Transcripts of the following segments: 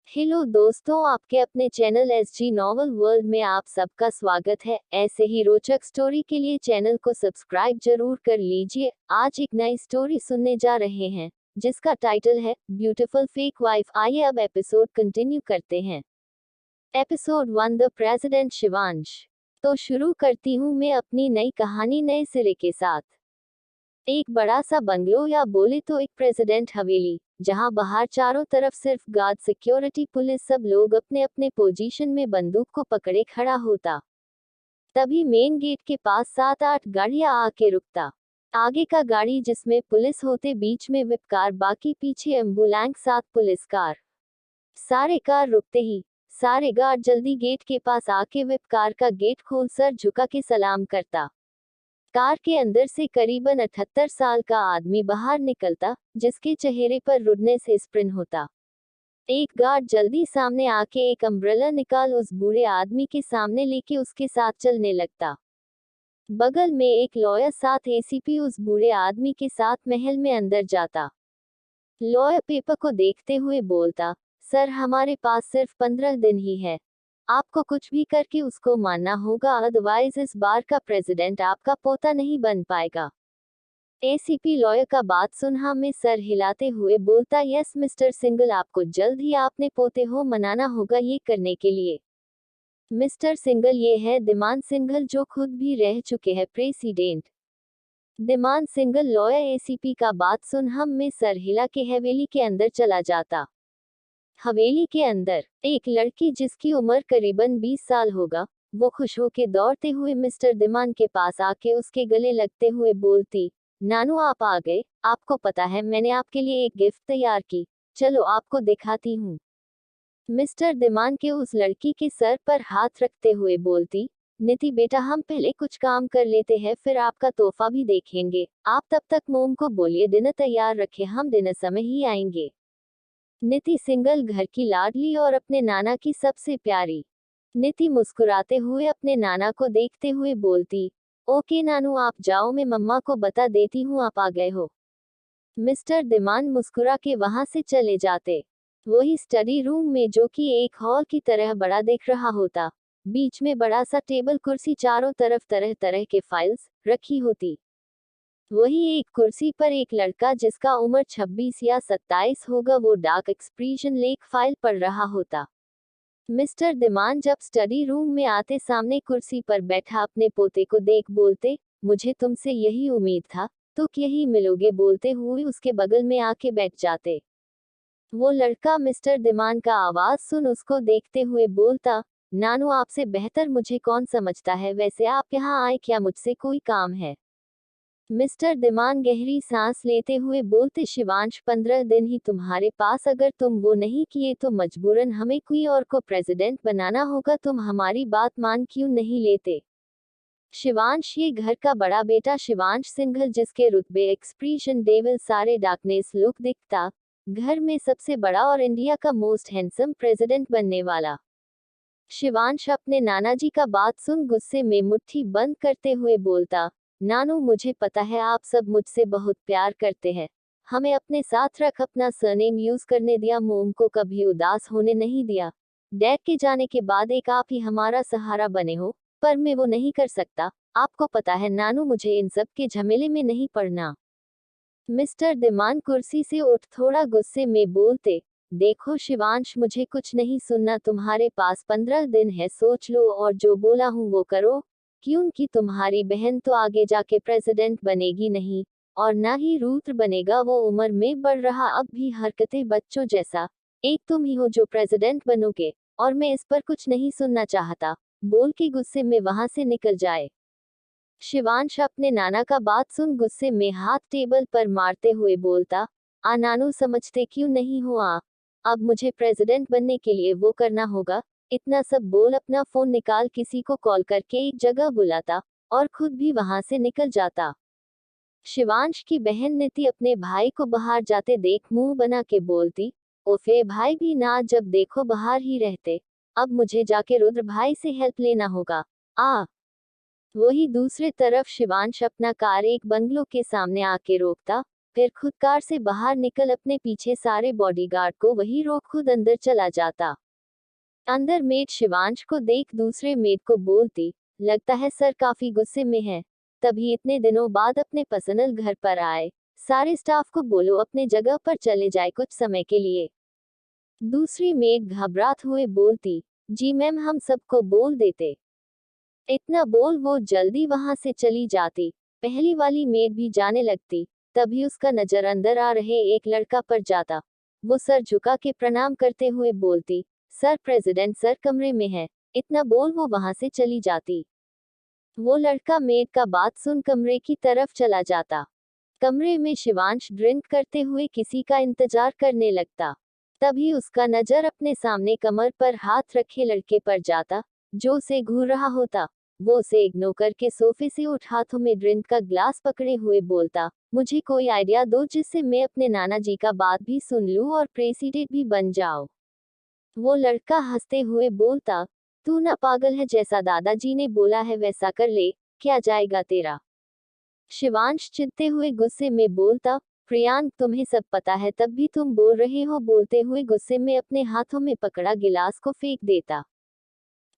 Hello दोस्तों, आपके अपने चैनल एसजी नॉवल वर्ल्ड में आप सबका स्वागत है। ऐसे ही रोचक स्टोरी के लिए चैनल को सब्सक्राइब जरूर कर लीजिए। आज एक नई स्टोरी सुनने जा रहे हैं जिसका टाइटल है ब्यूटीफुल फेक वाइफ। आइए अब एपिसोड कंटिन्यू करते हैं। Episode 1, the president Shivansh. तो शुरू करती हूँ मैं अपनी नई कहानी नए सिरे के साथ। एक बड़ा सा बंगलो या बोले तो एक प्रेसिडेंट हवेली, जहां बाहर चारों तरफ सिर्फ गार्ड, सिक्योरिटी, पुलिस, सब लोग अपने अपने पोजीशन में बंदूक को पकड़े खड़ा होता। तभी मेन गेट के पास 7-8 गाड़ियां आके रुकता। आगे का गाड़ी जिसमें पुलिस होते, बीच में विप कार, बाकी पीछे एम्बुलेंस, 7 पुलिस कार। सारे कार रुकते ही सारे गार्ड जल्दी गेट के पास आके विप कार का गेट खोल सर झुका के सलाम करता। कार के अंदर से करीबन 78 साल का आदमी बाहर निकलता, जिसके चेहरे पर रुडनेस स्प्रिन होता। एक गार्ड जल्दी सामने आके एक अम्ब्रेला निकाल उस बूढ़े आदमी के सामने लेके उसके साथ चलने लगता। बगल में एक लॉयर, साथ एसीपी, उस बूढ़े आदमी के साथ महल में अंदर जाता। लॉयर पेपर को देखते हुए बोलता, सर हमारे पास सिर्फ 15 दिन ही है। आपको कुछ भी करके उसको मानना होगा, अदरवाइज इस बार का प्रेसिडेंट आपका पोता नहीं बन पाएगा। एसीपी लॉयर का बात सुन हाँ में सर हिलाते हुए बोलता, यस मिस्टर सिंगल, आपको जल्द ही आपने पोते हो मनाना होगा ये करने के लिए। मिस्टर सिंगल ये है दिमान सिंघल, जो खुद भी रह चुके हैं प्रेसिडेंट। दिमान सिंगल। लॉयर एसीपी का बात सुन हम में सर हिला के हवेली के अंदर चला जाता। हवेली के अंदर एक लड़की जिसकी उम्र करीबन 20 साल होगा, वो खुश होके दौड़ते हुए मिस्टर दिमान के पास आके उसके गले लगते हुए बोलती, नानू आप आ गए। आपको पता है मैंने आपके लिए एक गिफ्ट तैयार की, चलो आपको दिखाती हूँ। मिस्टर दिमान के उस लड़की के सर पर हाथ रखते हुए बोलती, नीति बेटा हम पहले कुछ काम कर लेते हैं, फिर आपका तोहफा भी देखेंगे। आप तब तक मोम को बोलिए डिनर तैयार रखे, हम डिनर समय ही आएंगे। नीति सिंगल घर की लाडली और अपने नाना की सबसे प्यारी। नीति मुस्कुराते हुए अपने नाना को देखते हुए बोलती, ओके नानू आप जाओ, मैं मम्मा को बता देती हूँ आप आ गए हो। मिस्टर दिमान मुस्कुरा के वहां से चले जाते। वही स्टडी रूम में, जो कि एक हॉल की तरह बड़ा दिख रहा होता। बीच में बड़ा सा टेबल कुर्सी, चारों तरफ तरह तरह के फाइल्स रखी होती। वही एक कुर्सी पर एक लड़का जिसका उम्र 26 या 27 होगा, वो डार्क एक्सप्रेशन लेक फाइल पढ़ रहा होता। मिस्टर दिमान जब स्टडी रूम में आते, सामने कुर्सी पर बैठा अपने पोते को देख बोलते, मुझे तुमसे यही उम्मीद था, तो यही मिलोगे। बोलते हुए उसके बगल में आके बैठ जाते। वो लड़का मिस्टर दिमान का आवाज सुन उसको देखते हुए बोलता, नानू आपसे बेहतर मुझे कौन समझता है, वैसे आप यहाँ आए क्या, मुझसे कोई काम है? मिस्टर दिमान गहरी सांस लेते हुए बोलते, शिवांश 15 दिन ही तुम्हारे पास, अगर तुम वो नहीं किए तो मजबूरन हमें कोई और को प्रेसिडेंट बनाना होगा, तुम हमारी बात मान क्यों नहीं लेते? शिवांश ये घर का बड़ा बेटा शिवांश सिंघल, जिसके रुतबे, एक्सप्रेशन, डेविल सारे डार्कनेस लुक दिखता, घर में सबसे बड़ा और इंडिया का मोस्ट हैंडसम प्रेसिडेंट बनने वाला। शिवांश अपने नाना जी का बात सुन गुस्से में मुट्ठी बंद करते हुए बोलता, नानू मुझे पता है आप सब मुझसे बहुत प्यार करते हैं, हमें अपने साथ रख, अपना सरनेम यूज करने दिया, मोम को कभी उदास होने नहीं दिया। डैड के जाने के बाद एक आप ही हमारा सहारा बने हो, पर मैं वो नहीं कर सकता। आपको पता है नानू, मुझे इन सब के झमेले में नहीं पड़ना। मिस्टर दिमान कुर्सी से उठ थोड़ा गुस्से में बोलते, देखो शिवांश मुझे कुछ नहीं सुनना, तुम्हारे पास 15 दिन है, सोच लो और जो बोला हूँ वो करो, क्योंकि तुम्हारी बहन तो आगे जाके प्रेसिडेंट बनेगी नहीं, और ना ही रूत्र बनेगा, वो उम्र में बढ़ रहा, अब भी हरकतें बच्चों जैसा, एक तुम ही हो जो प्रेसिडेंट बनोगे, और मैं इस पर कुछ नहीं सुनना चाहता। बोल के गुस्से में वहां से निकल जाए। शिवांश अपने नाना का बात सुन गुस्से में हाथ टेबल पर मारते हुए बोलता, आ नानू समझते क्यों नहीं हो, अब मुझे प्रेसिडेंट बनने के लिए वो करना होगा। इतना सब बोल अपना फोन निकाल किसी को कॉल करके एक जगह बुलाता और खुद भी वहां से निकल जाता। शिवांश की बहन नीति अपने भाई को बाहर जाते देख मुंह बना के बोलती, ओफे भाई भी ना जब देखो बाहर ही रहते, अब मुझे जाके रुद्र भाई से हेल्प लेना होगा। वही दूसरे तरफ शिवांश अपना कार एक बंगलो के सामने आके रोकता फिर खुद कार से बाहर निकल अपने पीछे सारे बॉडीगार्ड को वही रोक खुद अंदर चला जाता। अंदर मेड शिवांश को देख दूसरे मेड को बोलती, लगता है सर काफी गुस्से में है, तभी इतने दिनों बाद अपने पर्सनल घर पर आए। सारे स्टाफ को बोलो अपने जगह पर चले जाए कुछ समय के लिए। दूसरी मेड घबरात हुए बोलती, जी मैम हम सबको बोल देते। इतना बोल वो जल्दी वहां से चली जाती। पहली वाली मेड भी जाने लगती, तभी उसका नजर अंदर आ रहे एक लड़का पर जाता। वो सर झुका के प्रणाम करते हुए बोलती, सर प्रेसिडेंट सर कमरे में है। इतना बोल वो वहां से चली जाती। वो लड़का मेड का बात सुन कमरे की तरफ चला जाता। कमरे में शिवांश ड्रिंक करते हुए किसी का इंतजार करने लगता। तभी उसका नजर अपने सामने कमर पर हाथ रखे लड़के पर जाता, जो उसे घूर रहा होता। वो उसे इग्नोर करके सोफे से उठ हाथों में ड्रिंक का ग्लास पकड़े हुए बोलता, मुझे कोई आइडिया दो जिससे मैं अपने नाना जी का बात भी सुन लूं और प्रेसिडेंट भी बन जाओ। वो लड़का हंसते हुए बोलता, तू ना पागल है, जैसा दादाजी ने बोला है वैसा कर ले, क्या जाएगा तेरा। शिवांश चिढ़ते हुए गुस्से में बोलता, प्रियांक तुम्हें सब पता है तब भी तुम बोल रहे हो। बोलते हुए गुस्से में अपने हाथों में पकड़ा गिलास को फेंक देता।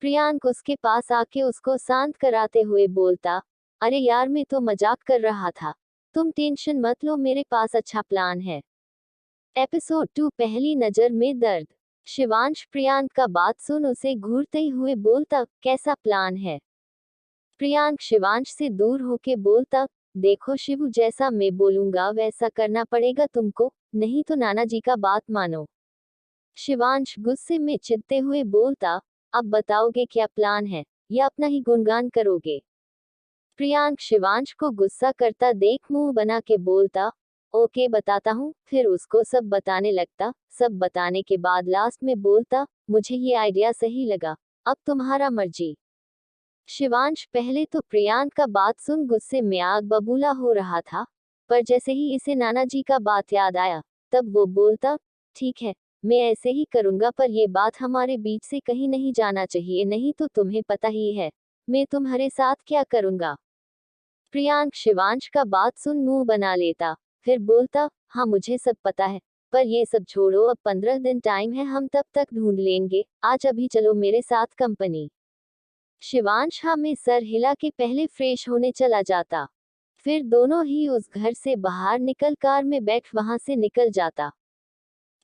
प्रियांक उसके पास आके उसको शांत कराते हुए बोलता, अरे यार मैं तो मजाक कर रहा था, तुम टेंशन मत लो, मेरे पास अच्छा प्लान है। एपिसोड 2 पहली नजर में दर्द। शिवांश प्रियांक का बात सुन उसे घूरते हुए बोलता, कैसा प्लान है। प्रियांक शिवांश से दूर होके बोलता, देखो शिवू जैसा मैं बोलूंगा वैसा करना पड़ेगा तुमको, नहीं तो नाना जी का बात मानो। शिवांश गुस्से में चिढ़ते हुए बोलता, अब बताओगे क्या प्लान है, या अपना ही गुणगान करोगे। प्रियांक शिवांश को गुस्सा करता देख मुंह बना के बोलता, ओके बताता हूँ। फिर उसको सब बताने लगता। सब बताने के बाद लास्ट में बोलता, मुझे ये आइडिया सही लगा, अब तुम्हारा मर्जी। शिवांश पहले तो प्रियांक का बात सुन गुस्से में आग बबूला हो रहा था, पर जैसे ही इसे नाना जी का बात याद आया, तब वो बोलता, ठीक है मैं ऐसे ही करूंगा, पर ये बात हमारे बीच से कहीं नहीं जाना चाहिए, नहीं तो तुम्हें पता ही है मैं तुम्हारे साथ क्या करूंगा। प्रियांक शिवांश का बात सुन मुंह बना लेता, फिर बोलता, हाँ मुझे सब पता है, पर ये सब छोड़ो, अब 15 दिन टाइम है, हम तब तक ढूंढ लेंगे, आज अभी चलो मेरे साथ कंपनी। शिवांश हाँ में सर हिला के पहले फ्रेश होने चला जाता। फिर दोनों ही उस घर से बाहर निकल कार में बैठ वहां से निकल जाता।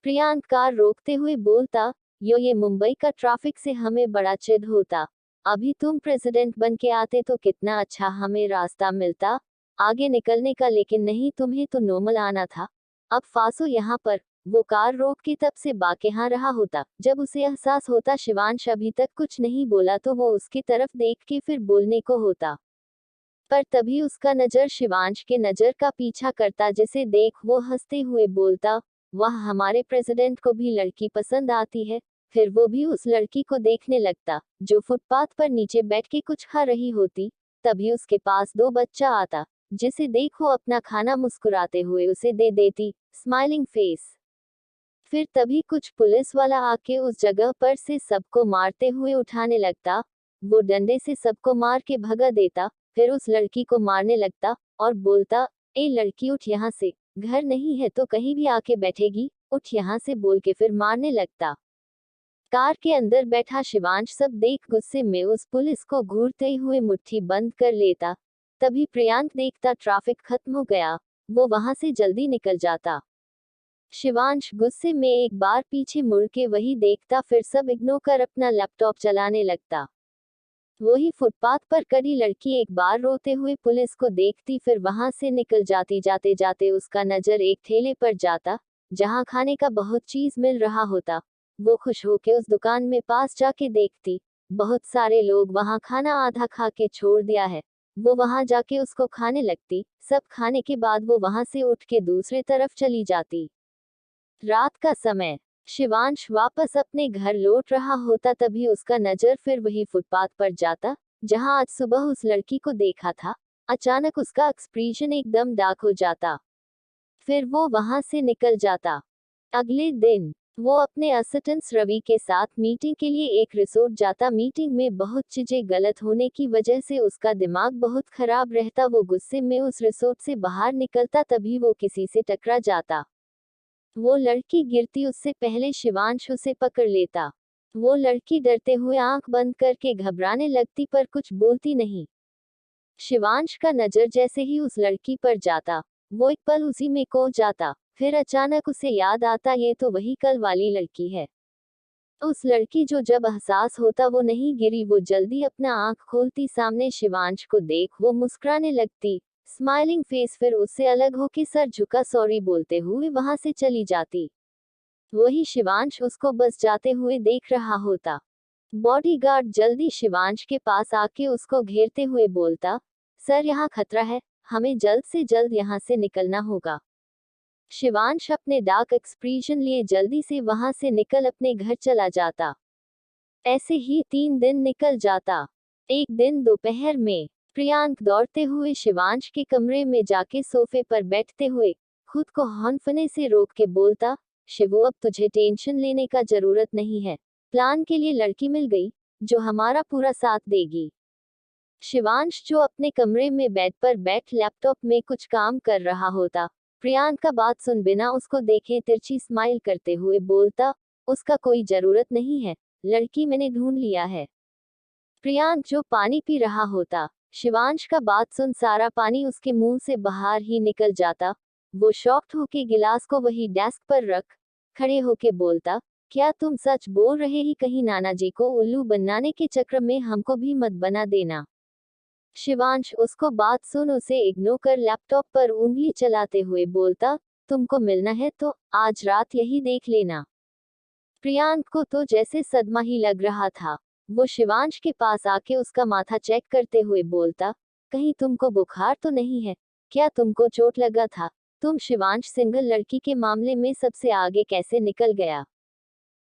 प्रियांक कार रोकते हुए बोलता, ये मुंबई का ट्रैफिक से हमें बड़ा चिढ़ होता, अभी तुम प्रेसिडेंट बन के आते तो कितना अच्छा हमें रास्ता मिलता आगे निकलने का, लेकिन नहीं तुम्हें तो नॉर्मल आना था, अब फांसो यहाँ पर। वो कार रोक के तब से बाकेहाँ रहा होता। जब उसे एहसास होता शिवांश अभी तक कुछ नहीं बोला तो वो उसकी तरफ देख के फिर बोलने को होता, पर तभी उसका नजर शिवांश के नजर का पीछा करता, जिसे देख वो हंसते हुए बोलता, वाह हमारे प्रेसिडेंट को भी लड़की पसंद आती है। फिर वो भी उस लड़की को देखने लगता जो फुटपाथ पर नीचे बैठ के कुछ खा रही होती। तभी उसके पास दो बच्चा आता, जिसे देख वो अपना खाना मुस्कुराते हुए उसे दे देती, स्माइलिंग फेस। फिर तभी कुछ पुलिस वाला आके उस जगह पर से सबको मारते हुए उठाने लगता। वो डंडे से सबको मार के भगा देता, फिर उस लड़की को मारने लगता और बोलता, ए लड़की उठ यहाँ से, घर नहीं है तो कहीं भी आके बैठेगी, उठ यहाँ से बोल के फिर मारने लगता। कार के अंदर बैठा शिवांश सब देख गुस्से में उस पुलिस को घूरते हुए मुट्ठी बंद कर लेता। तभी प्रियांक देखता ट्रैफिक खत्म हो गया, वो वहां से जल्दी निकल जाता। शिवांश गुस्से में एक बार पीछे मुड़ के वही देखता, फिर सब इग्नोर कर अपना लैपटॉप चलाने लगता। वही फुटपाथ पर खड़ी लड़की एक बार रोते हुए पुलिस को देखती, फिर वहां से निकल जाती। जाते जाते उसका नजर एक ठेले पर जाता जहां खाने का बहुत चीज मिल रहा होता। वो खुश होके उस दुकान में पास जाके देखती, बहुत सारे लोग वहां खाना आधा खा के छोड़ दिया है। वो वहां जाके उसको खाने लगती। सब खाने के बाद वो वहां से उठ के दूसरे तरफ चली जाती। रात का समय, शिवांश वापस अपने घर लौट रहा होता, तभी उसका नजर फिर वही फुटपाथ पर जाता जहां आज सुबह उस लड़की को देखा था। अचानक उसका एक्सप्रेशन एकदम डार्क हो जाता, फिर वो वहां से निकल जाता। अगले दिन वो अपने असिस्टेंट रवि के साथ मीटिंग के लिए एक रिसोर्ट जाता। मीटिंग में बहुत चीजें गलत होने की वजह से उसका दिमाग बहुत खराब रहता। वो गुस्से में उस रिसोर्ट से बाहर निकलता, तभी वो किसी से टकरा जाता। वो लड़की गिरती उससे पहले शिवांश उसे पकड़ लेता। वो लड़की डरते हुए आंख बंद करके घबराने लगती पर कुछ बोलती नहीं। शिवांश का नजर जैसे ही उस लड़की पर जाता, वो एक पल उसी में खो जाता। फिर अचानक उसे याद आता, ये तो वही कल वाली लड़की है। उस लड़की जो जब एहसास होता वो नहीं गिरी। वो जल्दी अपना आंख खोलती, सामने शिवांश को देख वो मुस्कुराने लगती, स्माइलिंग फेस। फिर उससे अलग होके सर झुका सॉरी बोलते हुए वहां से चली जाती। वही शिवांश उसको बस जाते हुए देख रहा होता। बॉडीगार्ड जल्दी शिवांश के पास आके उसको घेरते हुए बोलता, सर यहाँ खतरा है, हमें जल्द से जल्द यहाँ से निकलना होगा। शिवांश अपने डार्क एक्सप्रेशन लिए जल्दी से वहां से निकल अपने घर चला जाता। ऐसे ही 3 दिन निकल जाता। एक दिन दोपहर में प्रियांक दौड़ते हुए शिवांश के कमरे में जाके सोफे पर बैठते हुए खुद को हौंफने से रोक के बोलता, शिवू अब तुझे टेंशन लेने का जरूरत नहीं है। प्लान के लिए लड़की मिल गई जो हमारा पूरा साथ देगी। शिवांश जो अपने कमरे में बेड पर बैठ लैपटॉप में कुछ काम कर रहा होता, प्रियांक का बात सुन बिना उसको देखे तिरछी स्माइल करते हुए बोलता, उसका कोई जरूरत नहीं है, लड़की मैंने ढूंढ लिया है। प्रियांक जो पानी पी रहा होता, शिवांश का बात सुन सारा पानी उसके मुंह से बाहर ही निकल जाता। वो शॉक्ड होके गिलास को वही डेस्क पर रख खड़े होके बोलता, क्या तुम सच बोल रहे ही? कहीं नाना जी को उल्लू बनाने के चक्कर में हमको भी मत बना देना। शिवांश उसको बात सुन उसे इग्नोर कर लैपटॉप पर उंगली चलाते हुए बोलता, तुमको मिलना है तो आज रात यही देख लेना। प्रियांक को तो जैसे सदमा ही लग रहा था। वो शिवांश के पास आके उसका माथा चेक करते हुए बोलता, कहीं तुमको बुखार तो नहीं है? क्या तुमको चोट लगा था? तुम शिवांश सिंगल लड़की के मामले में सबसे आगे कैसे निकल गया?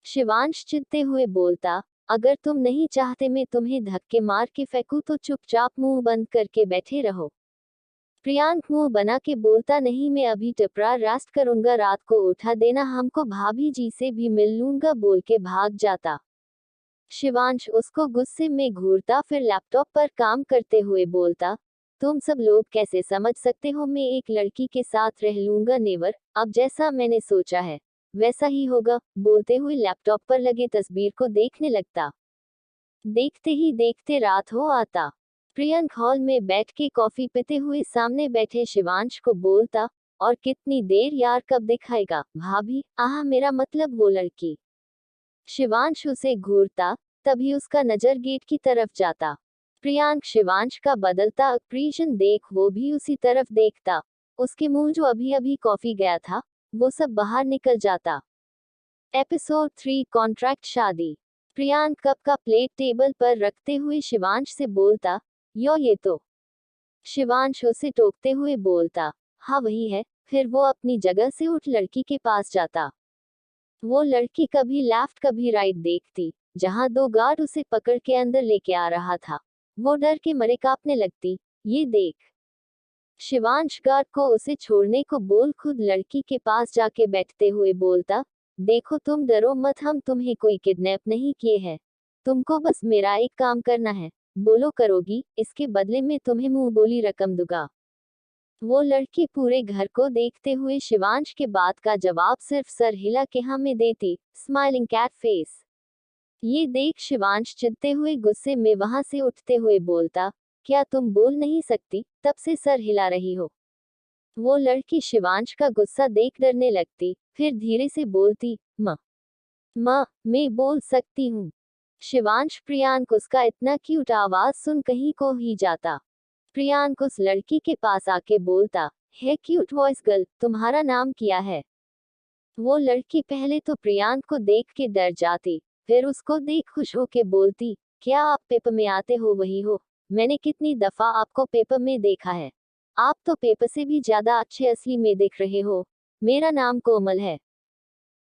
शिवांश चिढ़ते हुए बोलता, अगर तुम नहीं चाहते मैं तुम्हें धक्के मार के फेंकूं तो चुपचाप मुंह बंद करके बैठे रहो। प्रियांक मुंह बना के बोलता, नहीं मैं अभी टिपरा रेस्ट करूंगा, रात को उठा देना हमको, भाभी जी से भी मिल लूंगा बोल के भाग जाता। शिवांश उसको गुस्से में घूरता, फिर लैपटॉप पर काम करते हुए बोलता, तुम सब लोग कैसे समझ सकते हो मैं एक लड़की के साथ रह लूंगा? नेवर, अब जैसा मैंने सोचा है वैसा ही होगा। बोलते हुए लैपटॉप पर लगे तस्वीर को देखने लगता। देखते ही देखते रात हो आता। प्रियंक हॉल में बैठ के कॉफी पीते हुए सामने बैठे शिवांश को बोलता, और कितनी देर यार, कब दिखाएगा? भाभी, आह मेरा मतलब वो लड़की। शिवांश उसे घूरता, तभी उसका नजर गेट की तरफ जाता। प्रियांक शिवांश का बदलता एक्सप्रेशन देख वो भी उसी तरफ देखता। उसके मुंह जो अभी अभी कॉफी गया था वो सब बाहर निकल जाता। एपिसोड 3 कॉन्ट्रैक्ट शादी। प्रियांक कप का प्लेट टेबल पर रखते हुए शिवांश से बोलता, यो ये तो। शिवांश उसे टोकते हुए बोलता, हाँ वही है। फिर वो अपनी जगह से उठ लड़की के पास जाता। वो लड़की कभी लेफ्ट कभी राइट देखती। जहां 2 गार्ड उसे पकड़ के अंदर लेके आ रहा था, वो डर के मारे कांपने लगती। ये देख शिवांश गार्ड को उसे छोड़ने को बोल खुद लड़की के पास जाके बैठते हुए बोलता, देखो तुम डरो मत, हम तुम्हें कोई किडनैप नहीं किए हैं। तुमको बस मेरा एक काम करना है, बोलो करोगी, इसके बदले में तुम्हें मुंह बोली रकम दूंगा। वो लड़की पूरे घर को देखते हुए शिवांश के बात का जवाब सिर्फ सर हिला के हाँ में देती, स्माइलिंग कैट फेस। ये देख शिवांश चिढ़ते हुए गुस्से में वहां से उठते हुए बोलता, क्या तुम बोल नहीं सकती, तब से सर हिला रही हो? वो लड़की शिवांश का गुस्सा देख डरने लगती, फिर धीरे से बोलती, माँ माँ मैं बोल सकती हूँ। शिवांश प्रियांक उसका इतना क्यूट आवाज सुन कहीं को ही जाता। प्रियांक उस लड़की के पास आके बोलता, है क्यूट वॉइस गर्ल, तुम्हारा नाम क्या है? वो लड़की पहले तो प्रियांक को देख के डर जाती, फिर उसको देख खुश होके बोलती, क्या आप पेपर में आते हो? वही हो, मैंने कितनी दफा आपको पेपर में देखा है। आप तो पेपर से भी ज्यादा अच्छे असली में दिख रहे हो। मेरा नाम कोमल है।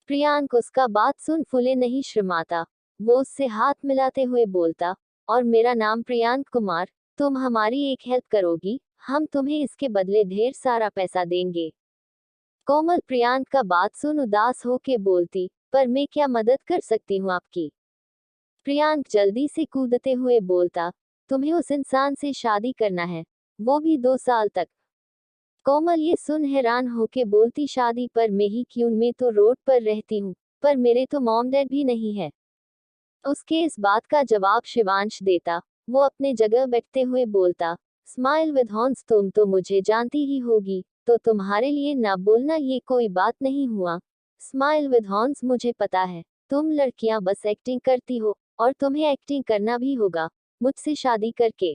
प्रियांक उसका बात सुन फूले नहीं शर्माता। वो उससे हाथ मिलाते हुए बोलता, और मेरा नाम प्रियांक कुमार। तुम हमारी एक हेल्प करोगी? हम तुम्हें इसके बदले ढेर सारा पैसा देंगे। कोमल प्रियांक का बात सुन उदास होके बोलती, पर मैं क्या मदद कर सकती हूँ आपकी? प्रियांक जल्दी से कूदते हुए बोलता, तुम्हें उस इंसान से शादी करना है, वो भी 2 साल तक। कोमल ये सुन हैरान होके बोलती, शादी पर मैं ही क्यों, मैं तो रोड पर रहती हूँ, पर मेरे तो मॉम डैड भी नहीं है। उसके इस बात का जवाब शिवांश देता। वो अपने जगह बैठते हुए बोलता, स्माइल विद हॉर्न्स, तुम तो मुझे जानती ही होगी, तो तुम्हारे लिए ना बोलना ये कोई बात नहीं हुआ। स्माइल विद हॉर्न्स, मुझे पता है, तुम लड़कियां बस एक्टिंग करती हो, और तुम्हें एक्टिंग करना भी होगा, मुझसे शादी करके।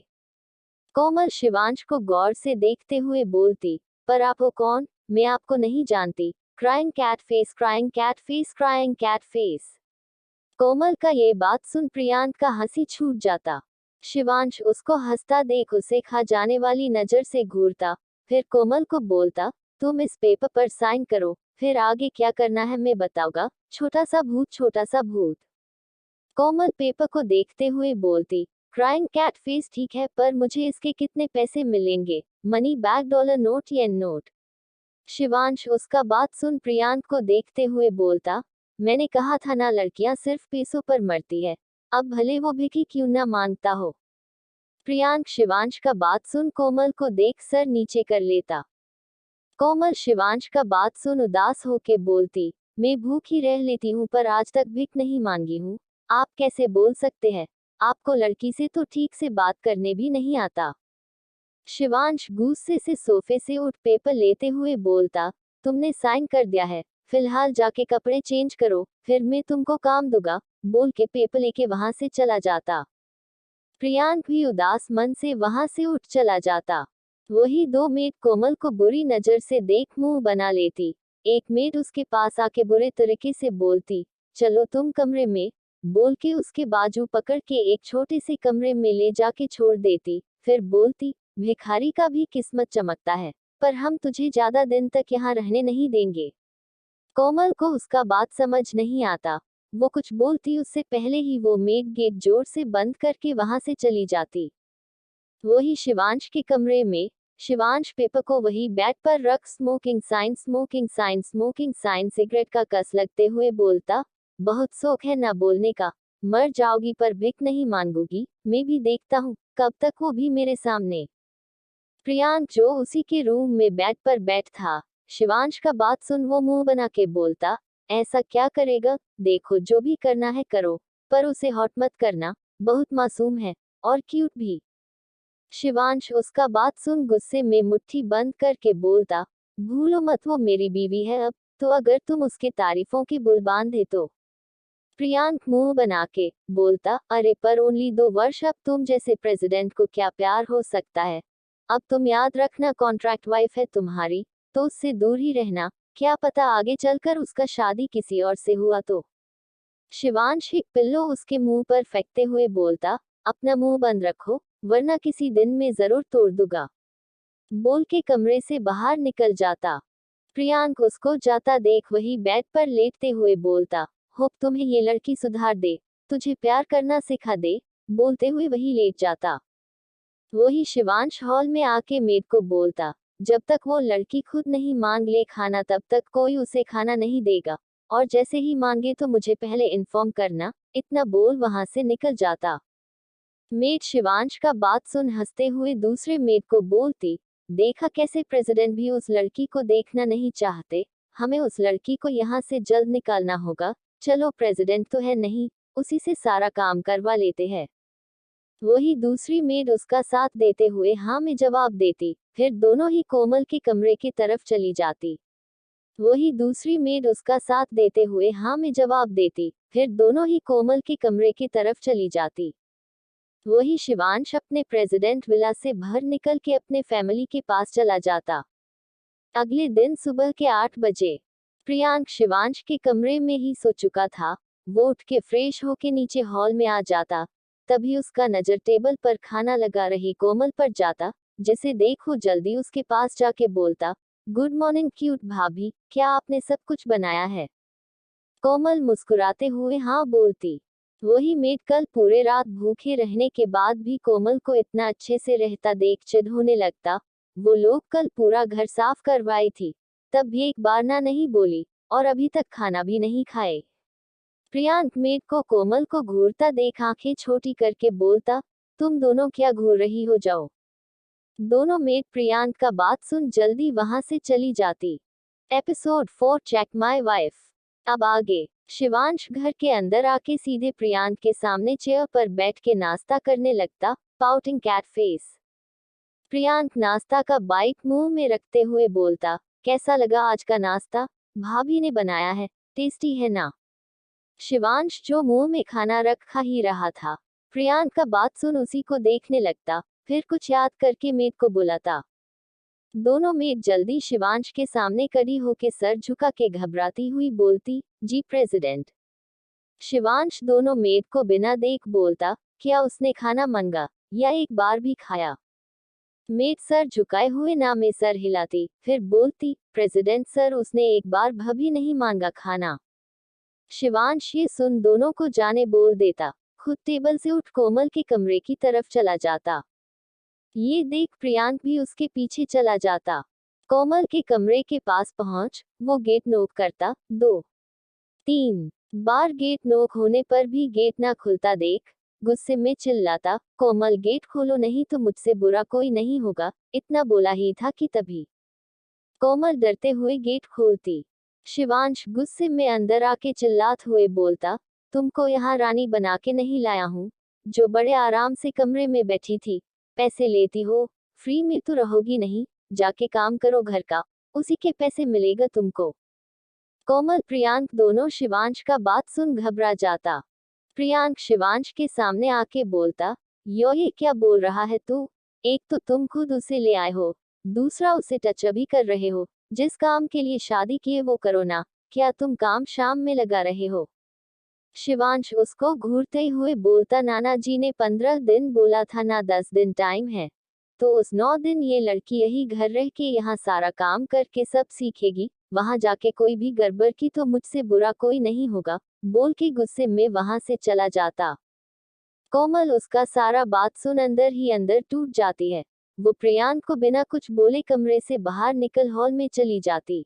कोमल शिवांश को गौर से देखते हुए बोलती, पर आप हो कौन? मैं आपको नहीं जानती। Crying cat face, crying cat face, crying cat face. Komal का ये बात सुन प्रियांक का हंसी छूट जाता। शिवांश उसको हंसता देख उसे खा जाने वाली नजर से घूरता, फिर कोमल को बोलता, तुम इस पेपर पर साइन करो, फिर आगे क्या करना है मैं बताऊंगा, छोटा सा भूत, छोटा सा भूत। कोमल पेपर को देखते हुए बोलती, क्राइंग कैट फेस, ठीक है, पर मुझे इसके कितने पैसे मिलेंगे? मनी बैग, डॉलर नोट, येन नोट? शिवांश उसका बात सुन प्रियांक को देखते हुए बोलता, मैंने कहा था ना, लड़कियां सिर्फ पैसों पर मरती है, अब भले वो भिकी क्यों ना मांगता हो। प्रियांक शिवांश का बात सुन कोमल को देख सर नीचे कर लेता। कोमल शिवांश का बात सुन उदास होके बोलती, मैं भूखी रह लेती हूँ पर आज तक भीख नहीं मांगी हूँ। आप कैसे बोल सकते हैं? आपको लड़की से तो ठीक से बात करने भी नहीं आता। शिवांश गुस्से से सोफे से उठ पेपर लेते हुए बोलता, तुमने साइन कर दिया है, फिलहाल जाके कपड़े चेंज करो, फिर मैं तुमको काम दूंगा, बोल के पेपर लेके वहां से चला जाता। प्रियांक भी उदास मन से वहां से उठ चला जाता। वही दो मेड कोमल को बुरी नजर से देख मुंह बना लेती। एक मेड उसके पास आके बुरे तरीके से बोलती, चलो तुम कमरे में, बोल के उसके बाजू पकड़ के एक छोटे से कमरे में ले जाके छोड़ देती, फिर बोलती, भिखारी का भी किस्मत चमकता है, पर हम तुझे ज्यादा दिन तक यहाँ रहने नहीं देंगे। कोमल को उसका बात समझ नहीं आता। वो कुछ बोलती उससे पहले ही वो मेड गेट जोर से बंद करके वहां से चली जाती। वही शिवांश के कमरे में, शिवांश पेपर को वही बेड पर रख smoking sign, smoking sign, smoking sign cigarette का कस लगते हुए बोलता, बहुत शौक है ना बोलने का, मर जाओगी पर भिक नहीं मांगूगी, मैं भी देखता हूँ कब तक वो भी मेरे सामने। प्रियांक जो उसी के रूम में बेड पर बैठ था, शिवांश का बात सुन वो मुंह बना के बोलता, ऐसा क्या करेगा? देखो जो भी करना है करो, पर उसे हॉट मत करना, बहुत मासूम है, और क्यूट भी। शिवांश उसका बात सुन गुस्से में मुट्ठी बंद करके बोलता, भूलो मत वो मेरी बीवी है अब, तो अगर तुम उसके तारीफों की बुल बांधे तो। प्रियांक मुंह बना के बोलता, अरे पर ओनली 2 वर्ष, अब तुम जैसे प्रेसिडेंट को क्या प्यार हो सकता है? अब तुम याद रखना, कॉन्ट्रैक्ट वाइफ है तुम्हारी, तो उससे दूर ही रहना, क्या पता आगे चलकर उसका शादी किसी और से हुआ तो। शिवांश एक पिल्लो उसके मुंह पर फेंकते हुए बोलता, अपना मुंह बंद रखो, वरना किसी दिन में जरूर तोड़ दूंगा। बोल के कमरे से बाहर निकल जाता। प्रियांक उसको जाता देख वही बेड पर लेटते हुए बोलता, होप तुम्हें ये लड़की सुधार दे, तुझे प्यार करना सिखा दे, बोलते हुए वही लेट जाता। वही शिवांश हॉल में आके मेड को बोलता, जब तक वो लड़की खुद नहीं मांग ले खाना तब तक कोई उसे खाना नहीं देगा, और जैसे ही मांगे तो मुझे पहले इन्फॉर्म करना, इतना बोल वहां से निकल जाता। मेड शिवांश का बात सुन हंसते हुए दूसरे मेड को बोलती, देखा कैसे प्रेसिडेंट भी उस लड़की को देखना नहीं चाहते, हमें उस लड़की को यहाँ से जल्द निकालना होगा, चलो प्रेसिडेंट तो है नहीं, उसी से सारा काम करवा लेते हैं। वही दूसरी मेड उसका साथ देते हुए हाँ में जवाब देती, फिर दोनों ही कोमल के कमरे की तरफ चली जाती। वही दूसरी मेड उसका साथ देते हुए हाँ में जवाब देती, फिर दोनों ही कोमल के कमरे की तरफ चली जाती। वही शिवांश अपने प्रेसिडेंट विला से बाहर निकल के अपने फैमिली के पास चला जाता। अगले दिन सुबह के 8 बजे प्रियांक शिवांश के कमरे में ही सो चुका था। वो उठ के फ्रेश होके नीचे हॉल में आ जाता, तभी उसका नजर टेबल पर खाना लगा रही कोमल पर जाता, जिसे देख वो जल्दी उसके पास जाके बोलता, गुड मॉर्निंग क्यूट भाभी, क्या आपने सब कुछ बनाया है? कोमल मुस्कुराते हुए हाँ बोलती। वही मेड कल पूरे रात भूखे रहने के बाद भी कोमल को इतना अच्छे से रहता देख चिढ़ होने लगता। वो लोग कल पूरा घर साफ करवाई थी, तब भी एक बार ना नहीं बोली, और अभी तक खाना भी नहीं खाए। प्रियांक मेड को कोमल को घूरता देख आंखें छोटी करके बोलता, तुम दोनों क्या घूर रही हो, जाओ। दोनों मेड प्रियांक का बात सुन जल्दी वहां से चली जाती। Episode 4 check my wife. अब आगे शिवांश घर के अंदर आके सीधे प्रियांक के सामने चेयर पर बैठ के नाश्ता करने लगता, पाउटिंग कैट फेस। प्रियांक नाश्ता का बाइट मुंह में रखते हुए बोलता, कैसा लगा आज का नाश्ता? भाभी ने बनाया है, टेस्टी है ना? शिवांश जो मुंह में खाना रखा ही रहा था, प्रियांक का बात सुन उसी को देखने लगता, फिर कुछ याद करके मेड को बुलाता। दोनों मेड जल्दी शिवांश के सामने खड़ी होके सर झुका के घबराती हुई बोलती, जी प्रेसिडेंट। शिवांश दोनों मेड को बिना देख बोलता, क्या उसने खाना मांगा या एक बार भी खाया? मेड सर झुकाए हुए ना में सर हिलाती, फिर बोलती, प्रेसिडेंट सर उसने एक बार भी नहीं मांगा खाना। शिवांश ये सुन दोनों को जाने बोल देता, खुद टेबल से उठ कोमल के कमरे की तरफ चला जाता। ये देख प्रियांक भी उसके पीछे चला जाता। कोमल के कमरे के पास पहुंच वो गेट नोक करता, 2-3 बार गेट नोक होने पर भी गेट ना खुलता देख गुस्से में चिल्लाता, कोमल गेट खोलो नहीं तो मुझसे बुरा कोई नहीं होगा। इतना बोला ही था कि तभी कोमल डरते हुए गेट खोलती। शिवांश गुस्से में अंदर आके चिल्लाते हुए बोलता, तुमको यहाँ रानी बना के नहीं लाया हूँ, जो बड़े आराम से कमरे में बैठी थी। पैसे लेती हो, फ्री में तो रहोगी नहीं, जाके काम करो घर का, उसी के पैसे मिलेगा तुमको। कोमल प्रियांक दोनों शिवांश का बात सुन घबरा जाता। प्रियांक शिवांश के सामने आके बोलता, ये क्या बोल रहा है तू? एक तो तुम खुद उसे ले आए हो, दूसरा उसे टच भी कर रहे हो। जिस काम के लिए शादी किए वो करो ना, क्या तुम काम शाम में लगा रहे हो? शिवांश उसको घूरते हुए बोलता, नाना जी ने 15 दिन बोला था ना, 10 दिन टाइम है, तो उस 9 दिन ये लड़की यही घर रह के यहाँ सारा काम करके सब सीखेगी, वहां जाके कोई भी गड़बड़ की तो मुझसे बुरा कोई नहीं होगा, बोल के गुस्से में वहां से चला जाता। कोमल उसका सारा बात सुन अंदर ही अंदर टूट जाती है। वो प्रियांक को बिना कुछ बोले कमरे से बाहर निकल हॉल में चली जाती।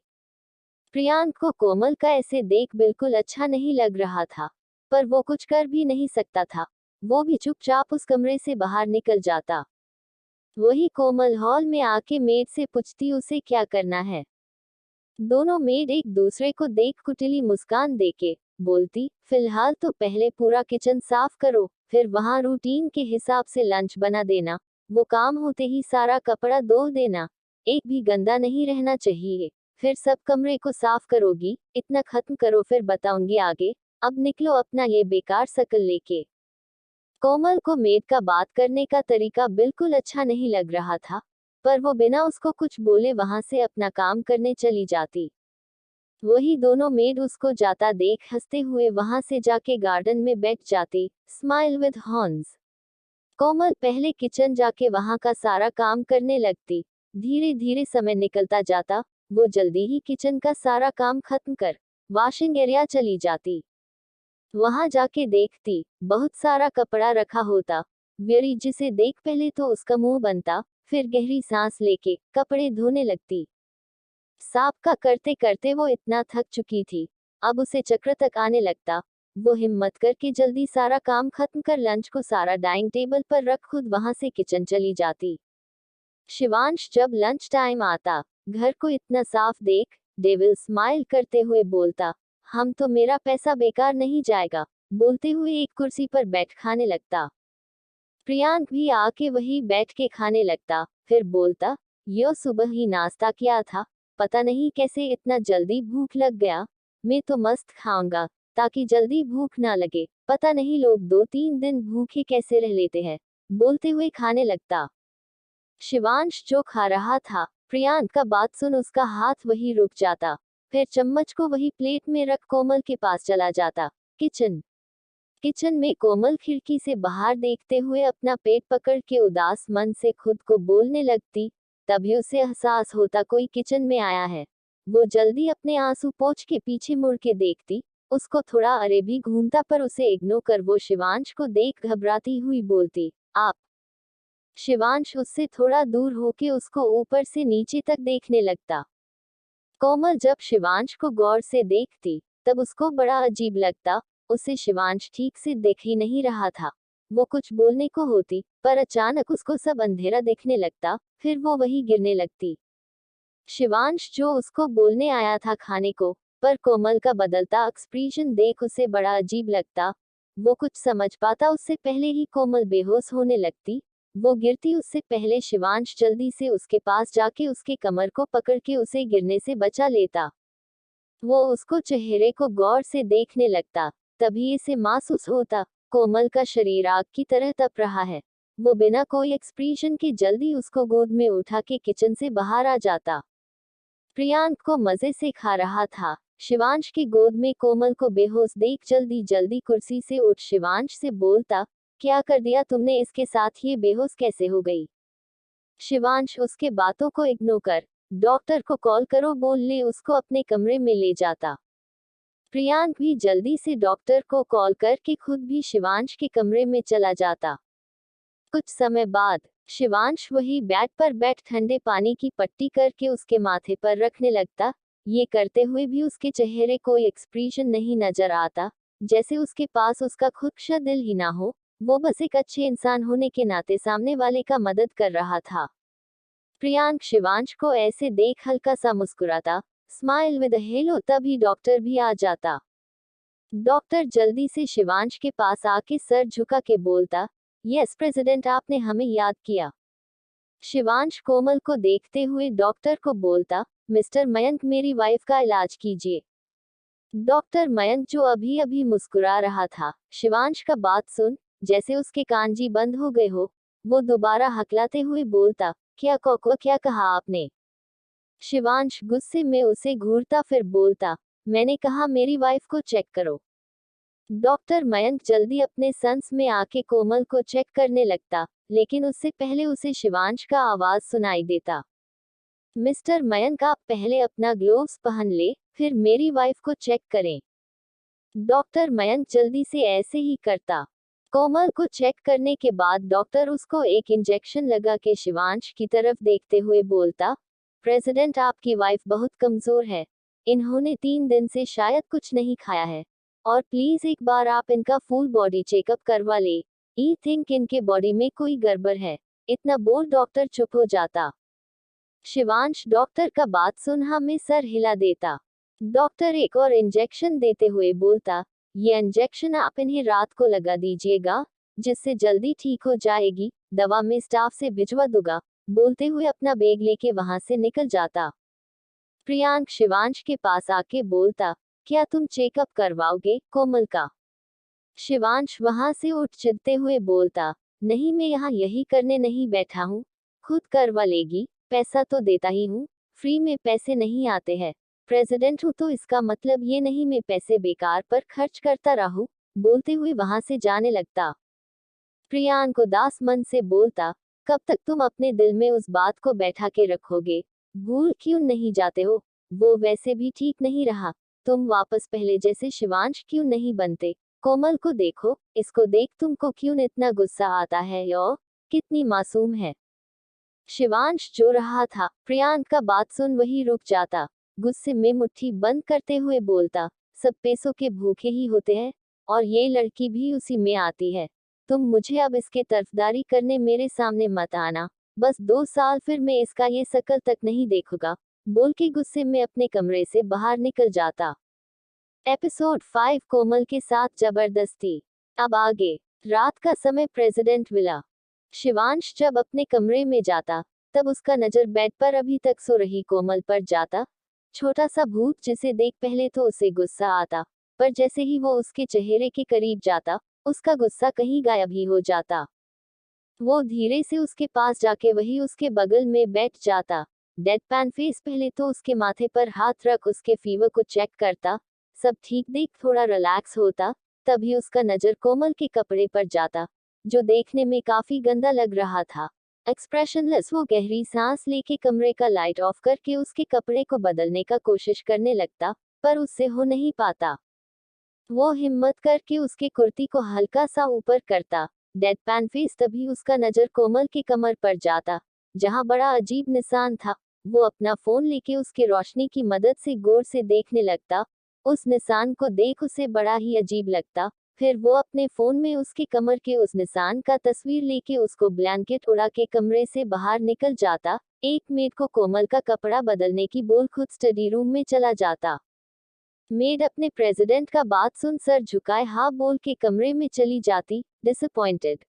प्रियांक को कोमल का ऐसे देख बिल्कुल अच्छा नहीं लग रहा था, पर वो कुछ कर भी नहीं सकता था। वो भी चुपचाप उस कमरे से बाहर निकल जाता। वही कोमल हॉल में आके मेड से पूछती उसे क्या करना है। दोनों मेड एक दूसरे को देख कुटिली मुस्कान देके बोलती, फिलहाल तो पहले पूरा किचन साफ करो, फिर वहां रूटीन के हिसाब से लंच बना देना, वो काम होते ही सारा कपड़ा धो देना, एक भी गंदा नहीं रहना चाहिए। फिर सब कमरे को साफ करोगी, इतना खत्म करो फिर बताऊंगी आगे। अब निकलो अपना ये बेकार शकल लेके। कोमल को मेड का बात करने का तरीका बिल्कुल अच्छा नहीं लग रहा था, पर वो बिना उसको कुछ बोले वहां से अपना काम करने चली जाती। वही दोनों मेड उसको जाता देख हंसते हुए वहां से जाके गार्डन में बैठ जाती, स्माइल विद हॉर्न्स। कोमल पहले किचन जाके वहां का सारा काम करने लगती। धीरे धीरे समय निकलता जाता, वो जल्दी ही किचन का सारा काम खत्म कर वॉशिंग एरिया चली जाती। वहां जाके देखती, बहुत सारा कपड़ा रखा होता। वेरी जिसे देख पहले तो उसका मुंह बनता, फिर गहरी सांस लेके कपड़े धोने लगती। साफ का करते करते वो इतना थक चुकी थी, अब उसे चक्कर तक आने लगता। वो हिम्मत करके जल्दी सारा काम खत्म कर लंच को सारा डाइनिंग टेबल पर रख खुद वहां से किचन चली जाती। शिवांश जब लंच टाइम आता, घर को इतना साफ देख डेविल स्माइल करते हुए बोलता, हम तो मेरा पैसा बेकार नहीं जाएगा, बोलते हुए एक कुर्सी पर बैठ खाने लगता। प्रियांक भी आके वही बैठ के खाने लगता, फिर बोलता, यो सुबह ही नाश्ता किया था, पता नहीं कैसे इतना जल्दी भूख लग गया, मैं तो मस्त खाऊंगा ताकि जल्दी भूख ना लगे, पता नहीं लोग 2-3 दिन भूखे कैसे रह लेते हैं, बोलते हुए खाने लगता। शिवांश जो खा रहा था, प्रियांक का बात सुन उसका हाथ वही रुक जाता, फिर चम्मच को वही प्लेट में रख कोमल के पास चला जाता। किचन में कोमल खिड़की से बाहर देखते हुए अपना पेट पकड़ के उदास मन से खुद को बोलने लगती, तभी उसे एहसास होता कोई किचन में आया है। वो जल्दी अपने आंसू पोंछ के पीछे मुड़ के देखती, उसको थोड़ा अरे भी घूमता पर उसे इग्नोर कर वो शिवांश को देख घबराती हुई बोलती, आप। शिवांश उससे थोड़ा दूर होके उसको ऊपर से नीचे तक देखने लगता। कोमल जब शिवांश को गौर से देखती, तब उसको बड़ा अजीब लगता, उसे शिवांश ठीक से देख ही नहीं रहा था। वो कुछ बोलने को होती, पर अचानक उसको सब अंधेरा दिखने लगता, फिर वो वही गिरने लगती। शिवांश जो उसको बोलने आया था खाने को, पर कोमल का बदलता एक्सप्रेशन देख उसे बड़ा अजीब लगता। वो कुछ समझ पाता उससे पहले ही कोमल बेहोश होने लगती। वो गिरती उससे पहले शिवांश जल्दी से उसके पास जाके उसके कमर को पकड़ के उसे गिरने से बचा लेता। वो उसको चेहरे को गौर से देखने लगता। तभी इसे महसूस होता, कोमल का शरीर आग की तरह तप रहा है। वो बिना कोई एक्सप्रेशन के जल्दी उसको गोद में उठा के किचन से बाहर आ जाता। प्रियांक को मजे से खा रहा था। शिवांश की गोद में कोमल को बेहोश देख जल्दी जल्दी कुर्सी से उठ शिवांश से बोलता, क्या कर दिया तुमने इसके साथ, ये बेहोश कैसे हो गई? शिवांश उसके बातों को इग्नोर कर, डॉक्टर को कॉल करो बोल ले उसको अपने कमरे में ले जाता। प्रियांक भी जल्दी से डॉक्टर को कॉल करके खुद भी शिवांश के कमरे में चला जाता। कुछ समय बाद शिवांश वही बेड पर बैठ ठंडे पानी की पट्टी करके उसके माथे पर रखने लगता। ये करते हुए भी उसके चेहरे कोई एक्सप्रेशन नहीं नजर आता, जैसे उसके पास उसका खुद का दिल ही ना हो। वो बस एक अच्छे इंसान होने के नाते सामने वाले का मदद कर रहा था। प्रियांक शिवांश को ऐसे देख हल्का सा मुस्कुराता, स्माइल विद हेलो, तभी डॉक्टर भी आ जाता। डॉक्टर जल्दी से शिवांश के पास आके सर झुका के बोलता, यस प्रेसिडेंट, आपने हमें याद किया। शिवांश कोमल को देखते हुए डॉक्टर को बोलता, मिस्टर मयंक मेरी वाइफ का इलाज कीजिए। डॉक्टर मयंक जो अभी अभी मुस्कुरा रहा था, शिवांश का बात सुन जैसे उसके कान जी बंद हो गए हो, वो दोबारा हकलाते हुए बोलता, क्या कोको, क्या कहा आपने? शिवांश गुस्से में उसे घूरता फिर बोलता, मैंने कहा मेरी वाइफ को चेक करो। डॉक्टर मयंक जल्दी अपने सन्स में आके कोमल को चेक करने लगता, लेकिन उससे पहले उसे शिवांश का आवाज सुनाई देता, मिस्टर मयंक आप पहले अपना ग्लोव्स पहन ले, फिर मेरी वाइफ को चेक करें। डॉक्टर मयंक जल्दी से ऐसे ही करता। कोमल को चेक करने के बाद डॉक्टर उसको एक इंजेक्शन लगा के शिवांश की तरफ देखते हुए बोलता, प्रेसिडेंट आपकी वाइफ बहुत कमजोर है, इन्होंने 3 दिन से शायद कुछ नहीं खाया है, और प्लीज एक बार आप इनका फुल बॉडी चेकअप करवा ले। ई थिंक इनके बॉडी में कोई गड़बड़ है। इतना बोल डॉक्टर चुप हो जाता। शिवांश डॉक्टर का बात सुन हाँ में सर हिला देता। डॉक्टर एक और इंजेक्शन देते हुए बोलता, ये इंजेक्शन आप इन्हें रात को लगा दीजिएगा, जिससे जल्दी ठीक हो जाएगी, दवा मैं स्टाफ से भिजवा दूंगा। बोलते हुए अपना बैग लेके वहां से निकल जाता। प्रियांक शिवांश के पास आके बोलता, क्या तुम चेकअप करवाओगे कोमल का? शिवांश वहां से उठ चिढ़ते हुए बोलता, नहीं मैं यहाँ यही करने नहीं बैठा हूँ, खुद करवा लेगी, पैसा तो देता ही हूँ, फ्री में पैसे नहीं आते हैं। प्रेसिडेंट हूँ तो इसका मतलब ये नहीं मैं पैसे बेकार पर खर्च करता रहूं। बोलते हुए वहां से जाने लगता। प्रियांक उदास मन से बोलता, कब तक तुम अपने दिल में उस बात को बैठा के रखोगे? भूल क्यों नहीं जाते हो? वो वैसे भी ठीक नहीं रहा, तुम वापस पहले जैसे शिवांश क्यों नहीं बनते? कोमल को देखो, इसको देख तुमको क्यों इतना गुस्सा आता है? यो कितनी मासूम है। शिवांश जो रहा था, प्रियांक का बात सुन वही रुक जाता। गुस्से में मुट्ठी बंद करते हुए बोलता, सब पैसों के भूखे ही होते हैं, और ये लड़की भी उसी में आती है। तुम मुझे अब इसके तरफदारी करने मेरे सामने मत आना, बस 2 साल फिर मैं इसका ये शकल तक नहीं देखूंगा। बोल के गुस्से में अपने कमरे से बाहर निकल जाता। एपिसोड 5 कोमल के साथ जबरदस्ती। अब आगे। रात का समय, प्रेसिडेंट विला। शिवांश जब अपने कमरे में जाता, तब उसका नजर बेड पर अभी तक सो रही कोमल पर जाता। छोटा सा भूत जिसे देख पहले तो उसे गुस्सा आता, पर जैसे ही वो उसके चेहरे के करीब जाता, उसका गुस्सा कहीं गायब ही हो जाता। वो धीरे से उसके पास जाके वही उसके बगल में बैठ जाता। डेडपैन फेस पहले तो उसके माथे पर हाथ रख उसके फीवर को चेक करता। सब ठीक देख थोड़ा रिलैक्स होता, तभी उसका नजर कोमल के कपड़े पर जाता, जो देखने में काफी गंदा लग रहा था। एक्सप्रेशनलेस वो गहरी सांस लेके कमरे का लाइट ऑफ करके उसके कपड़े को बदलने का कोशिश करने लगता, पर उससे हो नहीं पाता। वो हिम्मत करके उसके कुर्ती को हल्का सा ऊपर करता। डेडपैन फेस, तभी उसका नजर कोमल की कमर पर जाता, जहां बड़ा अजीब निशान था। वो अपना फोन लेके उसके रोशनी की मदद से गौर से देखने लगता। उस निशान को देख उसे बड़ा ही अजीब लगता। फिर वो अपने फोन में उसकी कमर के उस निशान का तस्वीर लेके उसको ब्लैंकेट उड़ा के कमरे से बाहर निकल जाता। एक मेड को कोमल का कपड़ा बदलने की बोल खुद स्टडी रूम में चला जाता। मेड अपने प्रेसिडेंट का बात सुन सर झुकाए हाँ बोल के कमरे में चली जाती, डिसअपॉइंटेड।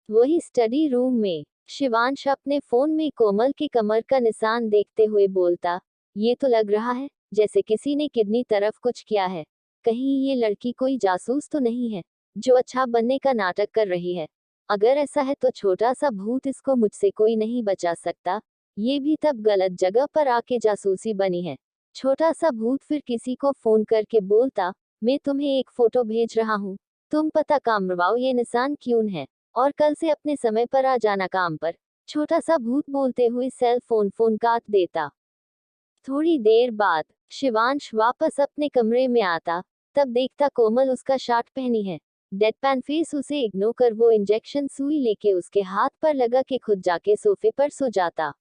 वही स्टडी रूम में शिवांश अपने फोन में कोमल की कमर का निशान देखते हुए बोलता, ये तो लग रहा है जैसे किसी ने किडनी तरफ कुछ किया है। कहीं ये लड़की कोई जासूस तो नहीं है जो अच्छा बनने का नाटक कर रही है। अगर ऐसा है तो छोटा सा भूत इसको मुझसे कोई नहीं बचा सकता। ये भी तब गलत जगह पर आके जासूसी बनी है। छोटा सा भूत फिर किसी को फोन करके बोलता, मैं तुम्हें एक फोटो भेज रहा हूँ, तुम पता काम करवाओ ये निशान क्यों है, और कल से अपने समय पर आ जाना काम पर। छोटा सा भूत बोलते हुए सेल फोन काट देता। थोड़ी देर बाद शिवांश वापस अपने कमरे में आता, तब देखता कोमल उसका शर्ट पहनी है। डेडपैन फेस उसे इग्नोर कर वो इंजेक्शन सुई लेके उसके हाथ पर लगा के खुद जाके सोफे पर सो जाता।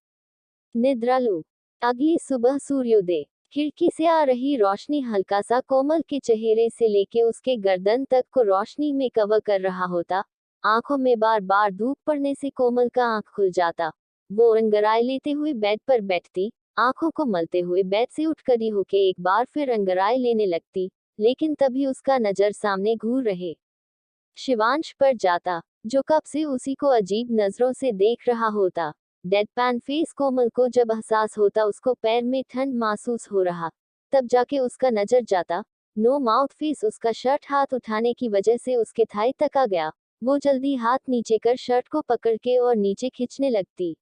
निद्रालु। अगली सुबह सूर्योदय। खिड़की से आ रही रोशनी हल्का सा कोमल के चेहरे से लेके उसके गर्दन तक को रोशनी में कवर कर रहा होता। आंखों में बार बार धूप पड़ने से कोमल का आंख खुल जाता। वो अंगड़ाई लेते हुए बेड पर बैठती, आंखों को मलते हुए बेड से उठ खड़ी होके एक बार फिर अंगड़ाई लेने लगती, लेकिन तभी उसका नजर सामने घूर रहे शिवांश पर जाता, जो कब से उसी को अजीब नजरों से देख रहा होता। डेडपैन फेस कोमल को जब एहसास होता उसको पैर में ठंड महसूस हो रहा, तब जाके उसका नजर जाता। नो माउथ फेस उसका शर्ट हाथ उठाने की वजह से उसके थाई तक आ गया। वो जल्दी हाथ नीचे कर शर्ट को पकड़ के और नीचे खींचने लगती।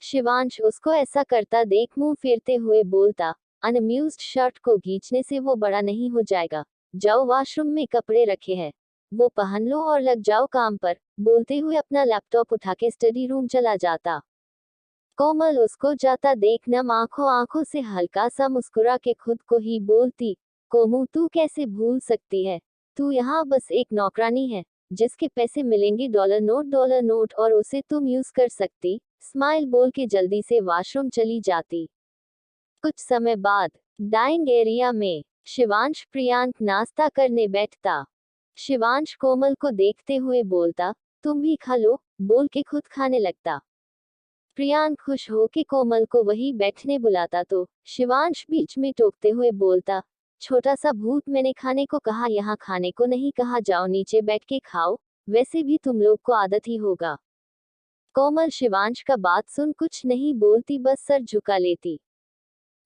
शिवांश उसको ऐसा करता देख मुंह फेरते हुए बोलता, अनअम्यूज्ड शर्ट को खींचने से वो बड़ा नहीं हो जाएगा। जाओ वॉशरूम में कपड़े रखे हैं, वो पहन लो और लग जाओ काम पर। बोलते हुए अपना लैपटॉप उठा के स्टडी रूम चला जाता। कोमल उसको जाता देख नम आंखों से हल्का सा मुस्कुरा के खुद को ही बोलती, कोमू तू कैसे भूल सकती है, तू यहाँ बस एक नौकरानी है जिसके पैसे मिलेंगे डॉलर नोट और उसे तुम यूज कर सकती। स्माइल बोल के जल्दी से वॉशरूम चली जाती। कुछ समय बाद डाइनिंग एरिया में शिवांश प्रियांक नाश्ता करने बैठता। शिवांश कोमल को देखते हुए बोलता, तुम भी खा लो, बोल के खुद खाने लगता। प्रियांक खुश हो के कोमल को वही बैठने बुलाता तो शिवांश बीच में टोकते हुए बोलता, छोटा सा भूत मैंने खाने को कहा, यहाँ खाने को नहीं कहा, जाओ नीचे बैठ के खाओ, वैसे भी तुम लोग को आदत ही होगा। कोमल शिवांश का बात सुन कुछ नहीं बोलती, बस सर झुका लेती।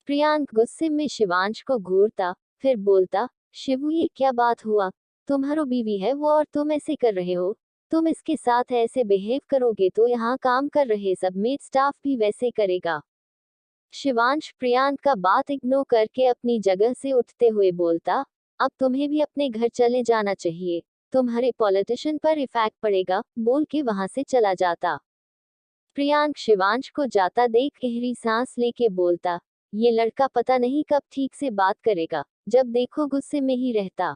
प्रियांक गुस्से में शिवांश को घूरता, फिर बोलता, शिवू ये क्या बात हुआ, तुम्हारो बीवी है वो और तुम ऐसे कर रहे हो, तुम इसके साथ ऐसे बिहेव करोगे तो यहाँ काम कर रहे सब मेड स्टाफ भी वैसे करेगा। शिवांश प्रियांक का बात इग्नोर करके अपनी जगह से उठते हुए बोलता, अब तुम्हें भी अपने घर चले जाना चाहिए, तुम्हारे पॉलिटिशियन पर इफेक्ट पड़ेगा, बोल के वहां से चला जाता। प्रियांक शिवांश को जाता देख गहरी सांस लेके बोलता, ये लड़का पता नहीं कब ठीक से बात करेगा, जब देखो गुस्से में ही रहता।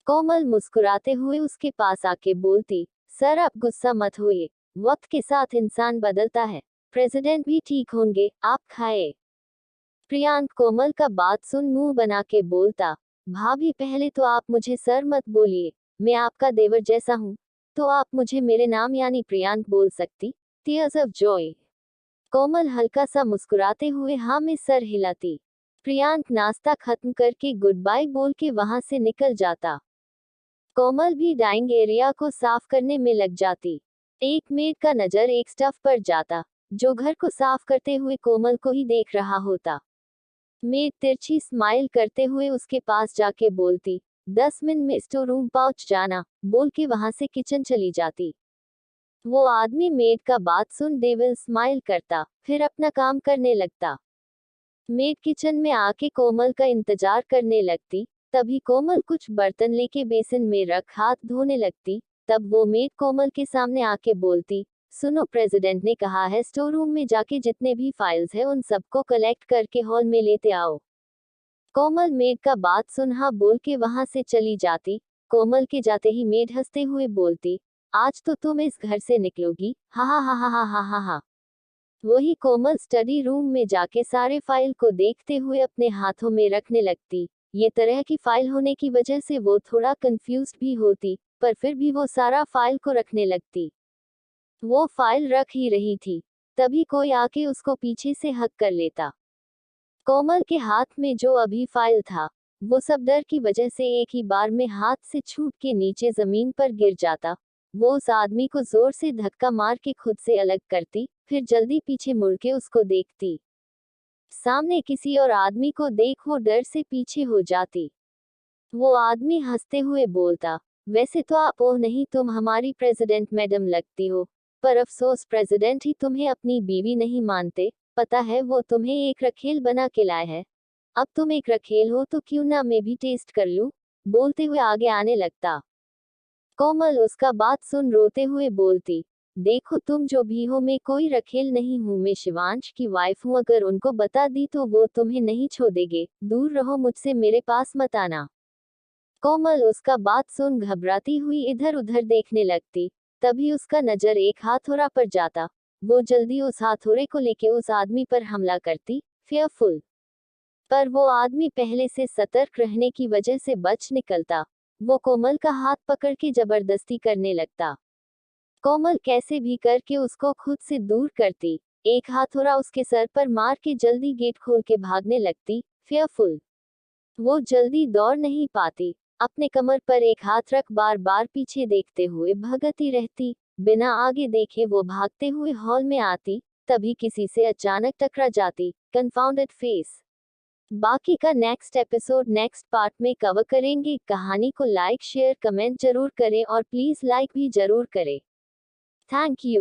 कोमल मुस्कुराते हुए उसके पास आके बोलती, सर आप गुस्सा मत होइए, वक्त के साथ इंसान बदलता है, प्रेसिडेंट भी ठीक होंगे, आप खाए। प्रियांक कोमल का बात सुन मुंह बना के बोलता, भाभी पहले तो आप मुझे सर मत बोलिए, मैं आपका देवर जैसा हूँ, तो आप मुझे मेरे नाम यानी प्रियांक बोल सकती। Tears of Joy. कोमल हल्का सा मुस्कुराते हुए हाँ में सर हिलाती। प्रियांक नाश्ता खत्म करके गुड बाय बोल के वहां से निकल जाता। कोमल भी डाइनिंग एरिया को साफ करने में लग जाती। एक मेड का नजर एक स्टफ पर जाता, जो घर को साफ करते हुए कोमल को ही देख रहा होता। मेड तिरछी स्माइल करते हुए उसके पास जाके बोलती, 10 मिनट में स्टोर रूम पहुंच जाना, बोल के वहां से किचन चली जाती। वो आदमी मेड का बात सुन डेविल स्माइल करता, फिर अपना काम करने लगता। मेड किचन में आके कोमल का इंतजार करने लगती, तभी कोमल कुछ बर्तन लेके बेसिन में रख हाथ धोने लगती। तब वो मेड कोमल के सामने आके बोलती, सुनो प्रेसिडेंट ने कहा है स्टोर रूम में जाके जितने भी फाइल्स हैं उन सबको कलेक्ट करके हॉल में लेते आओ। कोमल मेड का बात सुन हाँ बोल के वहां से चली जाती। कोमल के जाते ही मेड हंसते हुए बोलती, आज तो तुम इस घर से निकलोगी, हा हा हा हा हा हा हा हा। वही कोमल स्टडी रूम में जाके सारे फाइल को देखते हुए अपने हाथों में रखने लगती। ये तरह की फाइल होने की वजह से वो थोड़ा कंफ्यूज्ड भी होती, पर फिर भी वो सारा फाइल को रखने लगती। वो फाइल रख ही रही थी, तभी कोई आके उसको पीछे से हक कर लेता। कोमल के हाथ में जो अभी फाइल था, वो सब डर की वजह से एक ही बार में हाथ से छूट के नीचे जमीन पर गिर जाता। वो उस आदमी को जोर से धक्का मार के खुद से अलग करती, फिर जल्दी पीछे मुड़ के उसको देखती। सामने किसी और आदमी को देख वो डर से पीछे हो जाती। वो आदमी हंसते हुए बोलता, वैसे तो आप वो नहीं, तुम हमारी प्रेसिडेंट मैडम लगती हो, पर अफसोस प्रेसिडेंट ही तुम्हें अपनी बीवी नहीं मानते। पता है वो तुम्हें एक रखेल बना के लाए है। अब तुम एक रखेल हो तो क्यों ना मैं भी टेस्ट कर लूं। बोलते हुए आगे आने लगता। कोमल उसका बात सुन रोते हुए बोलती, देखो तुम जो भी हो, मैं कोई रखेल नहीं हूँ, मैं शिवांश की वाइफ हूँ। अगर उनको बता दी तो वो तुम्हें नहीं छोड़ेंगे। दूर रहो मुझसे, मेरे पास मत आना। कोमल उसका बात सुन घबराती हुई इधर उधर देखने लगती। तभी उसका नजर एक हाथौड़ा पर जाता। वो जल्दी उस हाथौड़े को लेके उस आदमी पर हमला करती, फेयरफुल। पर वो आदमी पहले से सतर्क रहने की वजह से बच निकलता। वो कोमल का हाथ पकड़ के जबरदस्ती करने लगता। कोमल कैसे भी करके उसको खुद से दूर करती। एक हाथौड़ा उसके सर पर मार के जल्दी गेट खोल के भागने लगती, फेयरफुल। वो जल्दी दौड़ नहीं पाती। अपने कमर पर एक हाथ रख बार बार पीछे देखते हुए भगती रहती। बिना आगे देखे वो भागते हुए हॉल में आती, तभी किसी से अचानक टकरा जाती। Confounded face. बाकी का नेक्स्ट एपिसोड नेक्स्ट पार्ट में कवर करेंगे। कहानी को लाइक शेयर कमेंट जरूर करें और प्लीज लाइक भी जरूर करें। Thank you.